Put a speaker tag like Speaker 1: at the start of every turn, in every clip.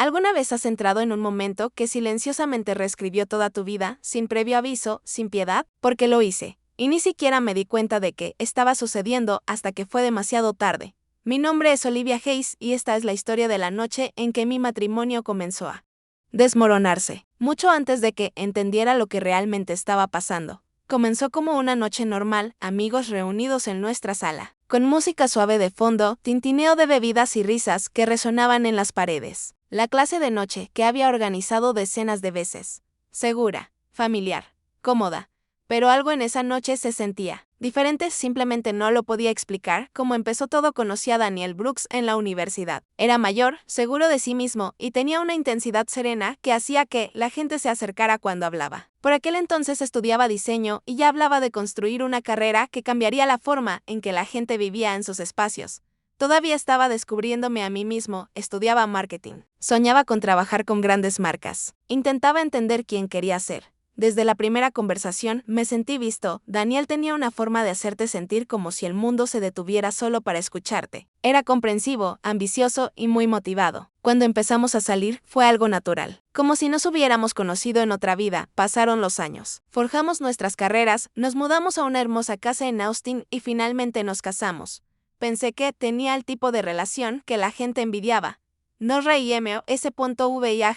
Speaker 1: ¿Alguna vez has entrado en un momento que silenciosamente reescribió toda tu vida, sin previo aviso, sin piedad? Porque lo hice, y ni siquiera me di cuenta de que estaba sucediendo hasta que fue demasiado tarde. Mi nombre es Olivia Hayes y esta es la historia de la noche en que mi matrimonio comenzó a desmoronarse, mucho antes de que entendiera lo que realmente estaba pasando. Comenzó como una noche normal, amigos reunidos en nuestra sala, con música suave de fondo, tintineo de bebidas y risas que resonaban en las paredes. La clase de noche que había organizado decenas de veces. Segura, familiar, cómoda. Pero algo en esa noche se sentía diferente, simplemente no lo podía explicar. Como empezó todo, conocí a Daniel Brooks en la universidad. Era mayor, seguro de sí mismo, y tenía una intensidad serena que hacía que la gente se acercara cuando hablaba. Por aquel entonces estudiaba diseño y ya hablaba de construir una carrera que cambiaría la forma en que la gente vivía en sus espacios. Todavía estaba descubriéndome a mí mismo, estudiaba marketing. Soñaba con trabajar con grandes marcas. Intentaba entender quién quería ser. Desde la primera conversación me sentí visto. Daniel tenía una forma de hacerte sentir como si el mundo se detuviera solo para escucharte. Era comprensivo, ambicioso y muy motivado. Cuando empezamos a salir, fue algo natural. Como si nos hubiéramos conocido en otra vida. Pasaron los años. Forjamos nuestras carreras, nos mudamos a una hermosa casa en Austin y finalmente nos casamos. Pensé que tenía el tipo de relación que la gente envidiaba. Nos reímos, S.V.I.A.J.M.S.L.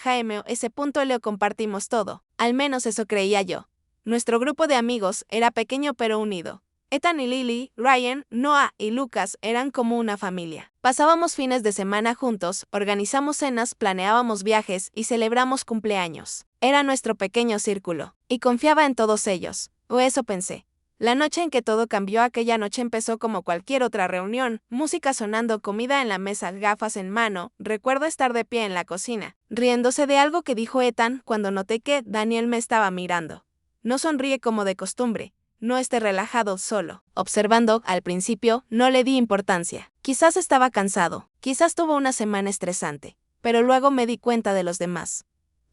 Speaker 1: compartimos todo. Al menos eso creía yo. Nuestro grupo de amigos era pequeño pero unido. Ethan y Lily, Ryan, Noah y Lucas eran como una familia. Pasábamos fines de semana juntos, organizamos cenas, planeábamos viajes y celebramos cumpleaños. Era nuestro pequeño círculo. Y confiaba en todos ellos. O eso pensé. La noche en que todo cambió, aquella noche empezó como cualquier otra reunión, música sonando, comida en la mesa, gafas en mano. Recuerdo estar de pie en la cocina, riéndose de algo que dijo Ethan cuando noté que Daniel me estaba mirando. No sonríe como de costumbre, no esté relajado, solo. Observando, al principio, no le di importancia. Quizás estaba cansado, quizás tuvo una semana estresante, pero luego me di cuenta de los demás.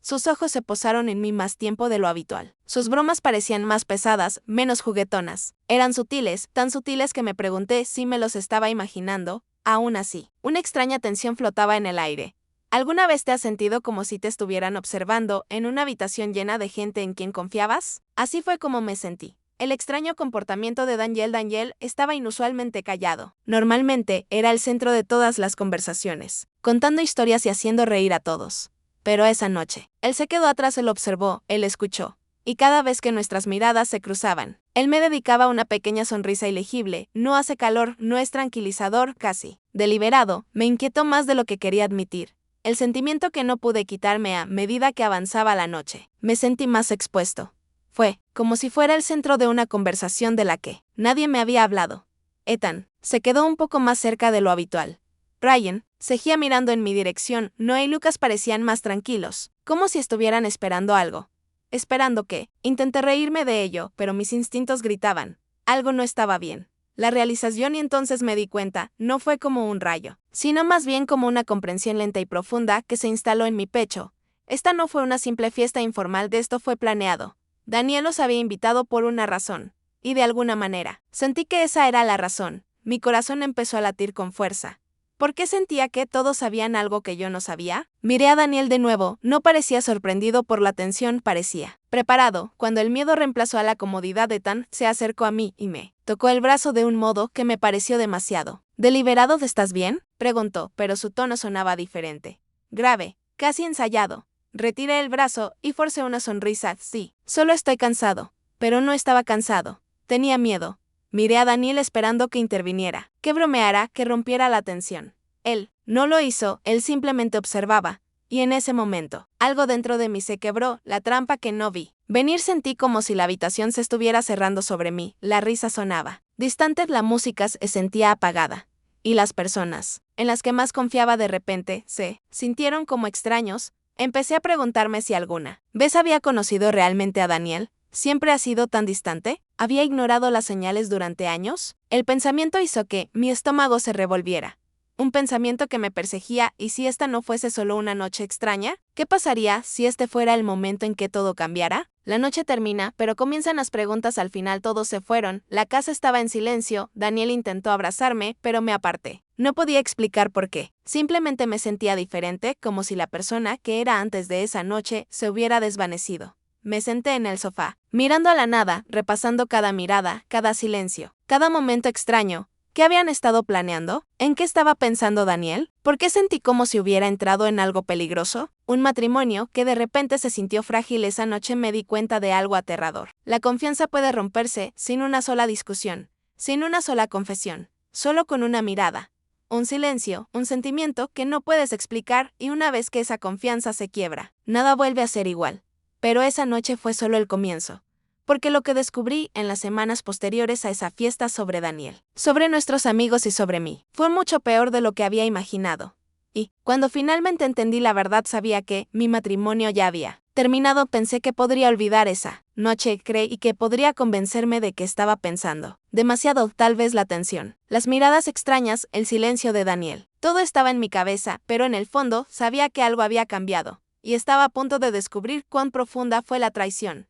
Speaker 1: Sus ojos se posaron en mí más tiempo de lo habitual. Sus bromas parecían más pesadas, menos juguetonas. Eran sutiles, tan sutiles que me pregunté si me los estaba imaginando. Aún así, una extraña tensión flotaba en el aire. ¿Alguna vez te has sentido como si te estuvieran observando en una habitación llena de gente en quien confiabas? Así fue como me sentí. El extraño comportamiento de Daniel estaba inusualmente callado. Normalmente era el centro de todas las conversaciones, contando historias y haciendo reír a todos. Pero esa noche, él se quedó atrás, él observó, él escuchó. Y cada vez que nuestras miradas se cruzaban, él me dedicaba una pequeña sonrisa ilegible. No hace calor, no es tranquilizador, casi. Deliberado, me inquietó más de lo que quería admitir. El sentimiento que no pude quitarme a medida que avanzaba la noche. Me sentí más expuesto. Fue como si fuera el centro de una conversación de la que nadie me había hablado. Ethan se quedó un poco más cerca de lo habitual. Ryan seguía mirando en mi dirección. Noah y Lucas parecían más tranquilos, como si estuvieran esperando algo. ¿Esperando qué? Intenté reírme de ello, pero mis instintos gritaban. Algo no estaba bien. La realización, y entonces me di cuenta, no fue como un rayo, sino más bien como una comprensión lenta y profunda que se instaló en mi pecho. Esta no fue una simple fiesta informal, de esto fue planeado. Daniel los había invitado por una razón, y de alguna manera, sentí que esa era la razón. Mi corazón empezó a latir con fuerza. ¿Por qué sentía que todos sabían algo que yo no sabía? Miré a Daniel de nuevo, no parecía sorprendido por la tensión, parecía preparado. Cuando el miedo reemplazó a la comodidad, Ethan se acercó a mí y me tocó el brazo de un modo que me pareció demasiado deliberado. ¿Estás bien?, preguntó, pero su tono sonaba diferente. Grave, casi ensayado. Retiré el brazo y forcé una sonrisa. Sí, solo estoy cansado. Pero no estaba cansado. Tenía miedo. Miré a Daniel esperando que interviniera, que bromeara, que rompiera la tensión. Él no lo hizo, él simplemente observaba. Y en ese momento, algo dentro de mí se quebró, la trampa que no vi venir. Sentí como si la habitación se estuviera cerrando sobre mí. La risa sonaba distante, la música se sentía apagada. Y las personas en las que más confiaba de repente se sintieron como extraños. Empecé a preguntarme si alguna vez había conocido realmente a Daniel. ¿Siempre ha sido tan distante? ¿Había ignorado las señales durante años? El pensamiento hizo que mi estómago se revolviera. Un pensamiento que me perseguía. ¿Y si esta no fuese solo una noche extraña? ¿Qué pasaría si este fuera el momento en que todo cambiara? La noche termina, pero comienzan las preguntas. Al final todos se fueron, la casa estaba en silencio. Daniel intentó abrazarme, pero me aparté. No podía explicar por qué. Simplemente me sentía diferente, como si la persona que era antes de esa noche se hubiera desvanecido. Me senté en el sofá, mirando a la nada, repasando cada mirada, cada silencio, cada momento extraño. ¿Qué habían estado planeando? ¿En qué estaba pensando Daniel? ¿Por qué sentí como si hubiera entrado en algo peligroso? Un matrimonio que de repente se sintió frágil. Esa noche me di cuenta de algo aterrador. La confianza puede romperse sin una sola discusión, sin una sola confesión, solo con una mirada. Un silencio, un sentimiento que no puedes explicar, y una vez que esa confianza se quiebra, nada vuelve a ser igual. Pero esa noche fue solo el comienzo. Porque lo que descubrí en las semanas posteriores a esa fiesta sobre Daniel, sobre nuestros amigos y sobre mí, fue mucho peor de lo que había imaginado. Y, cuando finalmente entendí la verdad, sabía que mi matrimonio ya había terminado. Pensé que podría olvidar esa noche, creí que podría convencerme de que estaba pensando demasiado, tal vez la tensión, las miradas extrañas, el silencio de Daniel. Todo estaba en mi cabeza, pero en el fondo sabía que algo había cambiado, y estaba a punto de descubrir cuán profunda fue la traición.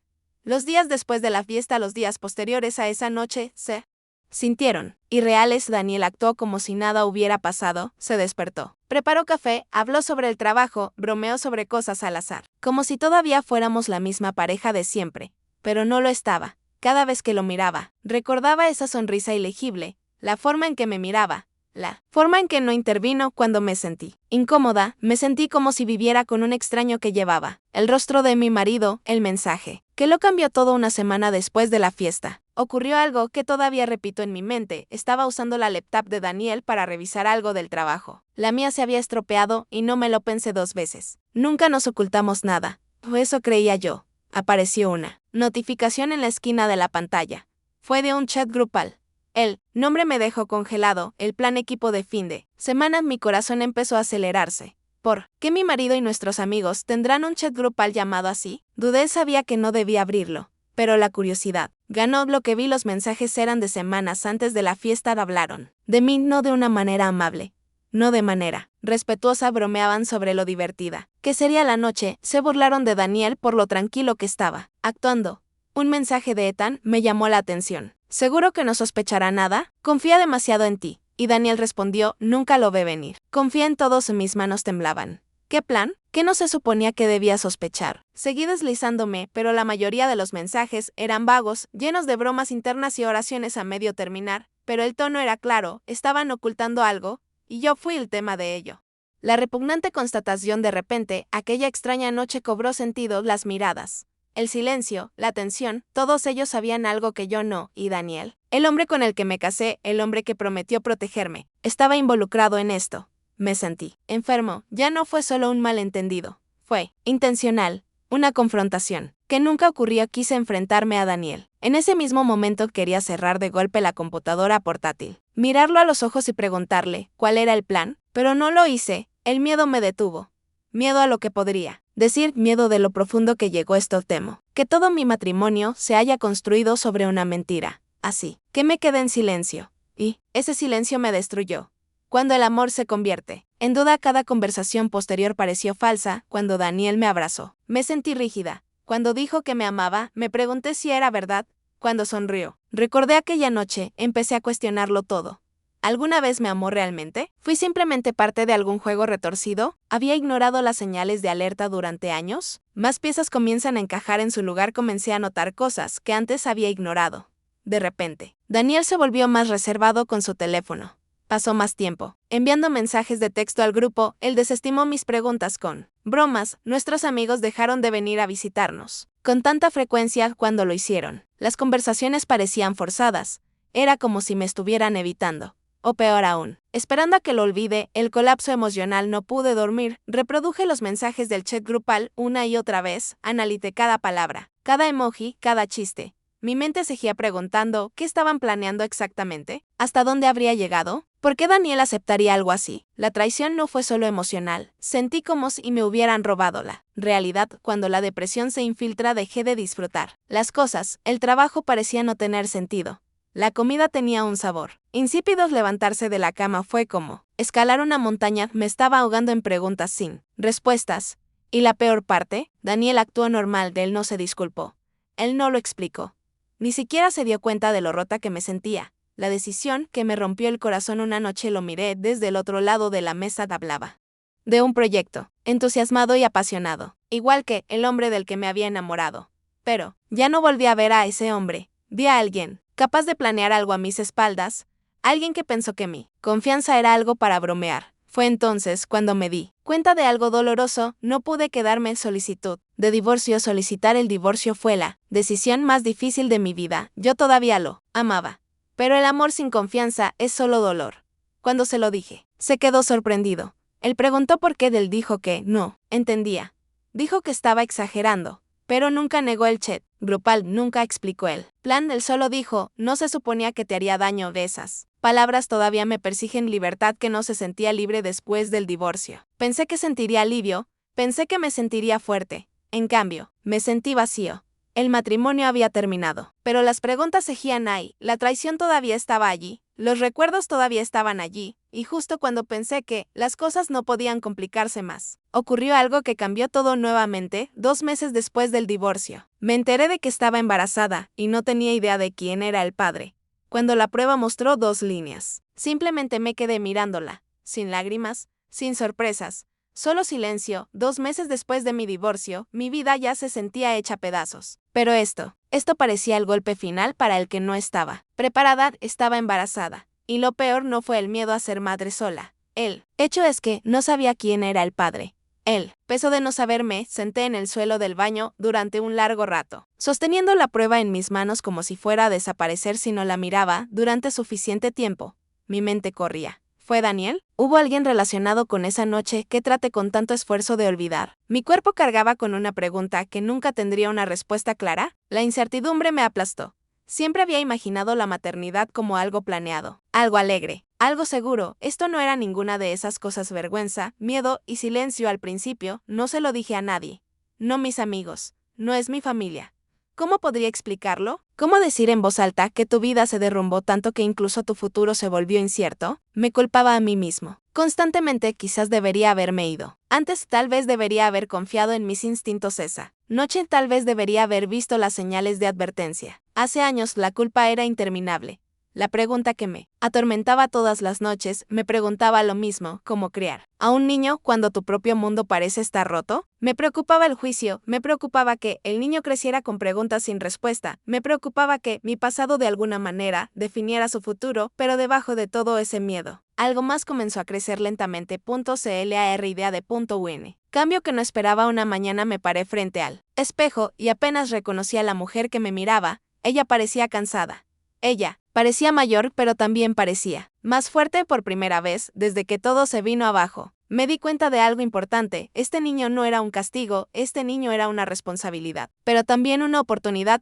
Speaker 1: Los días después de la fiesta, los días posteriores a esa noche, se sintieron irreales. Daniel actuó como si nada hubiera pasado, se despertó, preparó café, habló sobre el trabajo, bromeó sobre cosas al azar, como si todavía fuéramos la misma pareja de siempre, pero no lo estaba. Cada vez que lo miraba, recordaba esa sonrisa ilegible, la forma en que me miraba, la forma en que no intervino cuando me sentí incómoda. Me sentí como si viviera con un extraño que llevaba el rostro de mi marido. El mensaje que lo cambió todo. Una semana después de la fiesta, ocurrió algo que todavía repito en mi mente. Estaba usando la laptop de Daniel para revisar algo del trabajo. La mía se había estropeado y no me lo pensé dos veces. Nunca nos ocultamos nada, o eso creía yo. Apareció una notificación en la esquina de la pantalla. Fue de un chat grupal. El nombre me dejó congelado. El plan equipo de fin de semana. Mi corazón empezó a acelerarse. ¿Por qué mi marido y nuestros amigos tendrán un chat grupal llamado así? Dudé, sabía que no debía abrirlo, pero la curiosidad ganó. Lo que vi, los mensajes eran de semanas antes de la fiesta. Hablaron de mí, no de una manera amable, no de manera respetuosa. Bromeaban sobre lo divertida que sería la noche. Se burlaron de Daniel por lo tranquilo que estaba actuando. Un mensaje de Ethan me llamó la atención. ¿Seguro que no sospechará nada? Confía demasiado en ti. Y Daniel respondió, nunca lo ve venir. Confía en todos. Mis manos temblaban. ¿Qué plan? ¿Qué no se suponía que debía sospechar? Seguí deslizándome, pero la mayoría de los mensajes eran vagos, llenos de bromas internas y oraciones a medio terminar, pero el tono era claro, estaban ocultando algo, y yo fui el tema de ello. La repugnante constatación. De repente, aquella extraña noche cobró sentido. Las miradas, el silencio, la tensión, todos ellos sabían algo que yo no. Y Daniel, el hombre con el que me casé, el hombre que prometió protegerme, estaba involucrado en esto. Me sentí enfermo. Ya no fue solo un malentendido, fue intencional, una confrontación que nunca ocurrió. Quise enfrentarme a Daniel. En ese mismo momento quería cerrar de golpe la computadora portátil, mirarlo a los ojos y preguntarle cuál era el plan, pero no lo hice. El miedo me detuvo. Miedo a lo que podría decir, miedo de lo profundo que llegó esto. Temo que todo mi matrimonio se haya construido sobre una mentira, así que me quedé en silencio, y ese silencio me destruyó. Cuando el amor se convierte en duda, cada conversación posterior pareció falsa. Cuando Daniel me abrazó, me sentí rígida. Cuando dijo que me amaba, me pregunté si era verdad. Cuando sonrió, recordé aquella noche, empecé a cuestionarlo todo. ¿Alguna vez me amó realmente? ¿Fui simplemente parte de algún juego retorcido? ¿Había ignorado las señales de alerta durante años? Más piezas comienzan a encajar en su lugar. Comencé a notar cosas que antes había ignorado. De repente, Daniel se volvió más reservado con su teléfono. Pasó más tiempo enviando mensajes de texto al grupo. Él desestimó mis preguntas con bromas. Nuestros amigos dejaron de venir a visitarnos con tanta frecuencia. Cuando lo hicieron, las conversaciones parecían forzadas. Era como si me estuvieran evitando. O peor aún, esperando a que lo olvide. El colapso emocional. No pude dormir. Reproduje los mensajes del chat grupal una y otra vez. Analicé cada palabra, cada emoji, cada chiste. Mi mente seguía preguntando qué estaban planeando exactamente, hasta dónde habría llegado, por qué Daniel aceptaría algo así. La traición no fue solo emocional, sentí como si me hubieran robado la realidad. Cuando la depresión se infiltra, dejé de disfrutar las cosas. El trabajo parecía no tener sentido. La comida tenía un sabor insípido. Levantarse de la cama fue como escalar una montaña. Me estaba ahogando en preguntas sin respuestas. Y la peor parte, Daniel actuó normal, él no se disculpó. Él no lo explicó. Ni siquiera se dio cuenta de lo rota que me sentía. La decisión que me rompió el corazón una noche lo miré desde el otro lado de la mesa, hablaba de un proyecto, entusiasmado y apasionado, igual que el hombre del que me había enamorado. Pero, ya no volví a ver a ese hombre. Vi a alguien, capaz de planear algo a mis espaldas, alguien que pensó que mi confianza era algo para bromear. Fue entonces cuando me di cuenta de algo doloroso, no pude quedarme en solicitud de divorcio. Solicitar el divorcio fue la decisión más difícil de mi vida. Yo todavía lo amaba. Pero el amor sin confianza es solo dolor. Cuando se lo dije, se quedó sorprendido. Él preguntó por qué, él dijo que no entendía. Dijo que estaba exagerando, pero nunca negó el chat grupal, nunca explicó el plan. Él solo dijo, no se suponía que te haría daño. De esas palabras todavía me persiguen. Libertad, que no se sentía libre después del divorcio. Pensé que sentiría alivio, pensé que me sentiría fuerte. En cambio, me sentí vacío. El matrimonio había terminado, pero las preguntas seguían ahí, la traición todavía estaba allí, los recuerdos todavía estaban allí, y justo cuando pensé que las cosas no podían complicarse más, ocurrió algo que cambió todo nuevamente. 2 meses después del divorcio, me enteré de que estaba embarazada, y no tenía idea de quién era el padre. Cuando la prueba mostró 2 líneas, simplemente me quedé mirándola, sin lágrimas, sin sorpresas. Solo silencio. 2 meses después de mi divorcio, mi vida ya se sentía hecha pedazos. Pero esto parecía el golpe final para el que no estaba preparada. Estaba embarazada. Y lo peor no fue el miedo a ser madre sola. El hecho es que no sabía quién era el padre. El peso de no saberme, senté en el suelo del baño durante un largo rato, sosteniendo la prueba en mis manos como si fuera a desaparecer si no la miraba durante suficiente tiempo. Mi mente corría. ¿Fue Daniel? ¿Hubo alguien relacionado con esa noche que traté con tanto esfuerzo de olvidar? Mi cuerpo cargaba con una pregunta que nunca tendría una respuesta clara. La incertidumbre me aplastó. Siempre había imaginado la maternidad como algo planeado, algo alegre, algo seguro. Esto no era ninguna de esas cosas. Vergüenza, miedo y silencio al principio. No se lo dije a nadie. No mis amigos. No es mi familia. ¿Cómo podría explicarlo? ¿Cómo decir en voz alta que tu vida se derrumbó tanto que incluso tu futuro se volvió incierto? Me culpaba a mí mismo. Constantemente. Quizás debería haberme ido. Antes tal vez debería haber confiado en mis instintos esa noche. Tal vez debería haber visto las señales de advertencia. Hace años la culpa era interminable. La pregunta que me atormentaba todas las noches, me preguntaba lo mismo: ¿cómo criar a un niño cuando tu propio mundo parece estar roto? Me preocupaba el juicio, me preocupaba que el niño creciera con preguntas sin respuesta, me preocupaba que mi pasado de alguna manera definiera su futuro, pero debajo de todo ese miedo, algo más comenzó a crecer lentamente. CLAR idea de .UN. Cambio que no esperaba. Una mañana me paré frente al espejo y apenas reconocí a la mujer que me miraba. Ella parecía cansada. Ella parecía mayor, pero también parecía más fuerte. Por primera vez, desde que todo se vino abajo, me di cuenta de algo importante. Este niño no era un castigo, este niño era una responsabilidad, pero también una oportunidad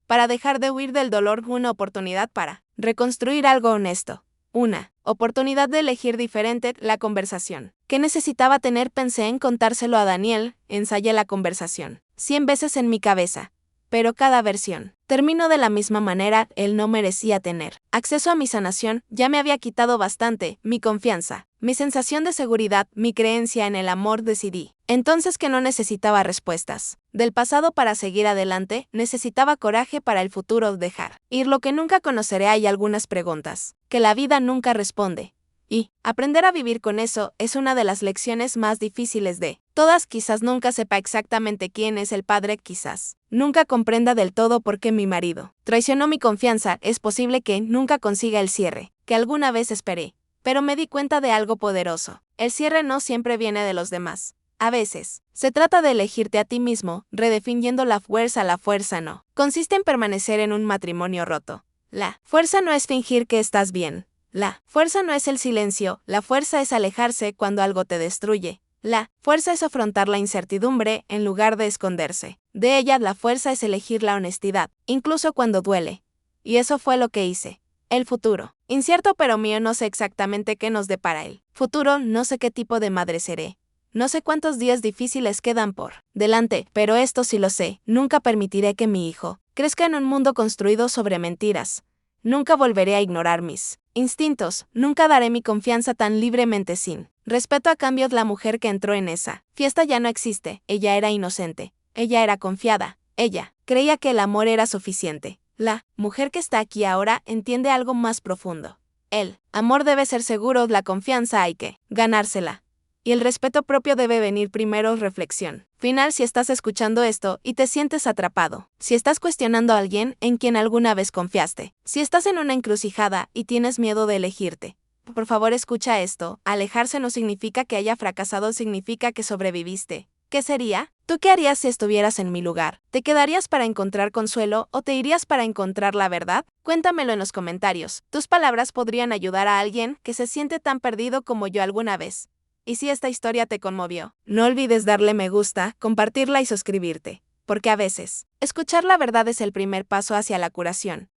Speaker 1: para dejar de huir del dolor, una oportunidad para reconstruir algo honesto, una oportunidad de elegir diferente. La conversación que necesitaba tener. Pensé en contárselo a Daniel, ensayé la conversación 100 veces en mi cabeza. Pero cada versión terminó de la misma manera. Él no merecía tener acceso a mi sanación, ya me había quitado bastante, mi confianza, mi sensación de seguridad, mi creencia en el amor. Decidí entonces que no necesitaba respuestas del pasado para seguir adelante, necesitaba coraje para el futuro, dejar ir lo que nunca conoceré. Hay algunas preguntas que la vida nunca responde. Y aprender a vivir con eso es una de las lecciones más difíciles de todas. Quizás nunca sepa exactamente quién es el padre, quizás nunca comprenda del todo por qué mi marido traicionó mi confianza. Es posible que nunca consiga el cierre que alguna vez esperé, pero me di cuenta de algo poderoso. El cierre no siempre viene de los demás. A veces se trata de elegirte a ti mismo, redefiniendo la fuerza. La fuerza no consiste en permanecer en un matrimonio roto. La fuerza no es fingir que estás bien. La fuerza no es el silencio, la fuerza es alejarse cuando algo te destruye. La fuerza es afrontar la incertidumbre en lugar de esconderse de ella. La fuerza es elegir la honestidad, incluso cuando duele. Y eso fue lo que hice. El futuro, incierto pero mío, no sé exactamente qué nos depara el futuro, no sé qué tipo de madre seré. No sé cuántos días difíciles quedan por delante, pero esto sí lo sé, nunca permitiré que mi hijo crezca en un mundo construido sobre mentiras. Nunca volveré a ignorar mis instintos, nunca daré mi confianza tan libremente sin Respeto a cambio la mujer que entró en esa fiesta ya no existe, ella era inocente, ella era confiada, ella creía que el amor era suficiente. La mujer que está aquí ahora entiende algo más profundo. El amor debe ser seguro, la confianza hay que ganársela. Y el respeto propio debe venir primero. Reflexión final: si estás escuchando esto y te sientes atrapado, si estás cuestionando a alguien en quien alguna vez confiaste, si estás en una encrucijada y tienes miedo de elegirte, por favor escucha esto: alejarse no significa que haya fracasado, significa que sobreviviste. ¿Qué sería? ¿Tú qué harías si estuvieras en mi lugar? ¿Te quedarías para encontrar consuelo o te irías para encontrar la verdad? Cuéntamelo en los comentarios. Tus palabras podrían ayudar a alguien que se siente tan perdido como yo alguna vez. Y si esta historia te conmovió, no olvides darle me gusta, compartirla y suscribirte, porque a veces, escuchar la verdad es el primer paso hacia la curación.